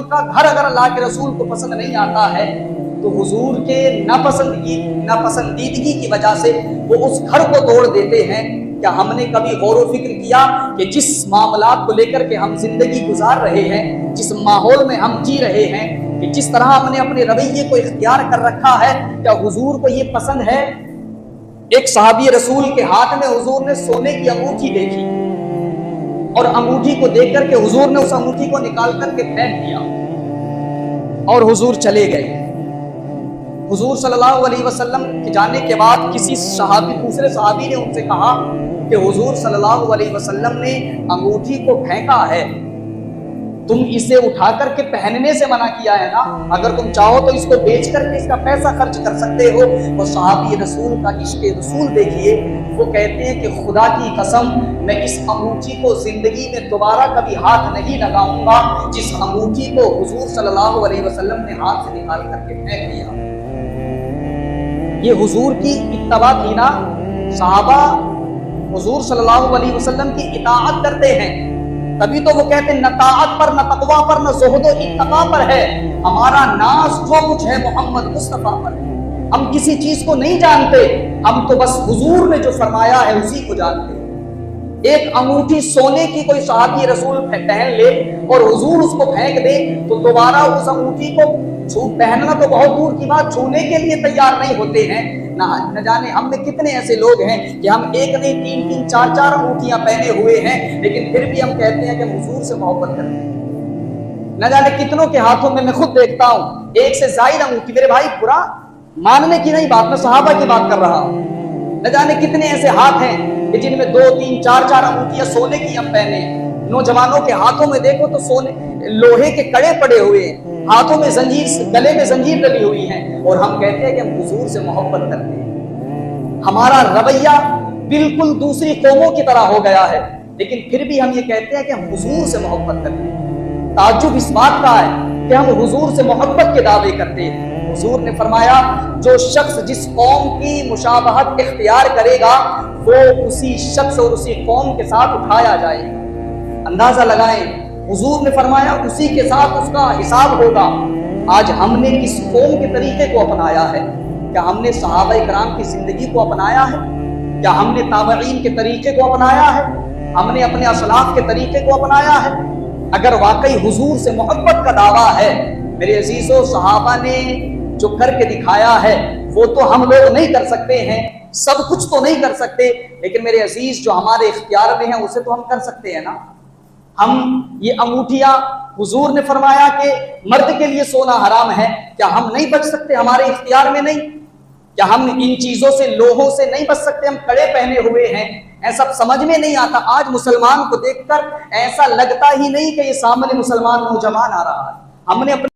کا گھر اگر اللہ کے رسول کو پسند نہیں آتا ہے تو حضور کے ناپسندیدگی کی وجہ سے وہ اس گھر کو توڑ دیتے ہیں۔ کیا ہم نے کبھی غور و فکر کیا کہ جس معاملات کو لے کر کے ہم زندگی گزار رہے ہیں، جس ماحول میں ہم جی رہے ہیں، کہ جس طرح ہم نے اپنے رویے کو اختیار کر رکھا ہے، کیا حضور کو یہ پسند ہے؟ ایک صحابی رسول کے ہاتھ میں حضور نے سونے کی انگوٹھی دیکھی اور انگوٹھی کو دیکھ کر کے حضور نے اس انگوٹھی کو نکال کر کے پھینک دیا اور حضور چلے گئے۔ حضور صلی اللہ علیہ وسلم کے جانے کے بعد کسی دوسرے صحابی نے ان سے کہا کہ حضور صلی اللہ علیہ وسلم نے انگوٹھی کو پھینکا ہے، تم اسے اٹھا کر کے پہننے سے منع کیا ہے نا، اگر تم چاہو تو اس کو بیچ کر کے اس کا پیسہ خرچ کر سکتے ہو۔ وہ صحابی رسول کا عشق رسول دیکھیے، وہ کہتے ہیں کہ خدا کی قسم میں اس انگوٹھی کو زندگی میں دوبارہ کبھی ہاتھ نہیں لگاؤں گا جس انگوٹھی کو حضور صلی اللہ علیہ وسلم نے ہاتھ سے نکال کر کے پھینک دیا۔ یہ حضور کی اتباع تھی نا، صحابہ حضور صلی اللہ علیہ وسلم کی اطاعت کرتے ہیں، تبھی تو وہ کہتے ہیں نہ طاعت پر، نہ تقویٰ پر، نہ زہد و اتقاء پر ہے، ہمارا ناز جو کچھ ہے محمد مصطفیٰ پر ہے۔ ہم کسی چیز کو نہیں جانتے، ہم تو بس حضور نے جو فرمایا ہے اسی کو جانتے ہیں۔ ایک انگوٹھی سونے کی کوئی صحابی رسول پہن لے اور حضور اس کو پھینک دے تو دوبارہ اس انگوٹھی کو پہننا تو بہت دور کی بات، چھونے کے لیے تیار نہیں ہوتے ہیں۔ نہ جانے ہم میں کتنے ایسے لوگ ہیں کہ ہم ایک نہیں تین چار انگوٹھیاں پہنے ہوئے ہیں، لیکن پھر بھی ہم کہتے ہیں کہ حضور سے محبت کرتے ہیں۔ نہ جانے کتنوں کے ہاتھوں میں خود دیکھتا ہوں ایک سے زائد انگوٹھی۔ میرے بھائی برا ماننے کی نہیں بات، میں صحابہ کی بات کر رہا ہوں۔ نہ جانے کتنے ایسے ہاتھ ہیں کہ جن میں 2 3 4 انگوٹھیاں سونے کی ہم پہنے ہیں۔ نوجوانوں کے ہاتھوں میں دیکھو تو سونے لوہے کے کڑے پڑے ہوئے ہیں، ہاتھوں میں زنجیر، گلے میں زنجیر ڈلی ہوئی ہے، اور ہم کہتے ہیں کہ ہم حضور سے محبت کرتے ہیں۔ ہمارا رویہ بالکل دوسری قوموں کی طرح ہو گیا ہے، لیکن پھر بھی ہم یہ کہتے ہیں کہ ہم حضور سے محبت کرتے ہیں۔ تعجب اس بات کا ہے کہ ہم حضور سے محبت کے دعوے کرتے ہیں۔ حضور نے فرمایا جو شخص جس قوم کی مشابہت اختیار کرے گا وہ اسی شخص اور اسی قوم کے ساتھ اٹھایا جائے گا۔ اندازہ لگائیں، حضور نے فرمایا اسی کے ساتھ اس کا حساب ہوگا۔ آج ہم نے کس قوم کے طریقے کو اپنایا ہے؟ کیا ہم نے صحابہ کرام کی زندگی کو اپنایا ہے؟ کیا ہم نے تابعین کے طریقے کو اپنایا ہے؟ ہم نے اپنے اسلاف کے طریقے کو اپنایا ہے؟ اگر واقعی حضور سے محبت کا دعویٰ ہے میرے عزیزو، صحابہ نے جو کر کے دکھایا ہے وہ تو ہم لوگ نہیں کر سکتے ہیں، سب کچھ تو نہیں کر سکتے، لیکن میرے عزیز جو ہمارے اختیار میں ہیں اسے تو ہم کر سکتے ہیں نا۔ ہم یہ انگوٹھیاں حضور نے فرمایا کہ مرد کے لیے سونا حرام ہے، کیا ہم نہیں بچ سکتے؟ ہمارے اختیار میں نہیں؟ کیا ہم ان چیزوں سے، لوہوں سے نہیں بچ سکتے؟ ہم کڑے پہنے ہوئے ہیں، ایسا سمجھ میں نہیں آتا۔ آج مسلمان کو دیکھ کر ایسا لگتا ہی نہیں کہ یہ سامنے مسلمان نوجوان آ رہا ہے۔ ہم نے اپنے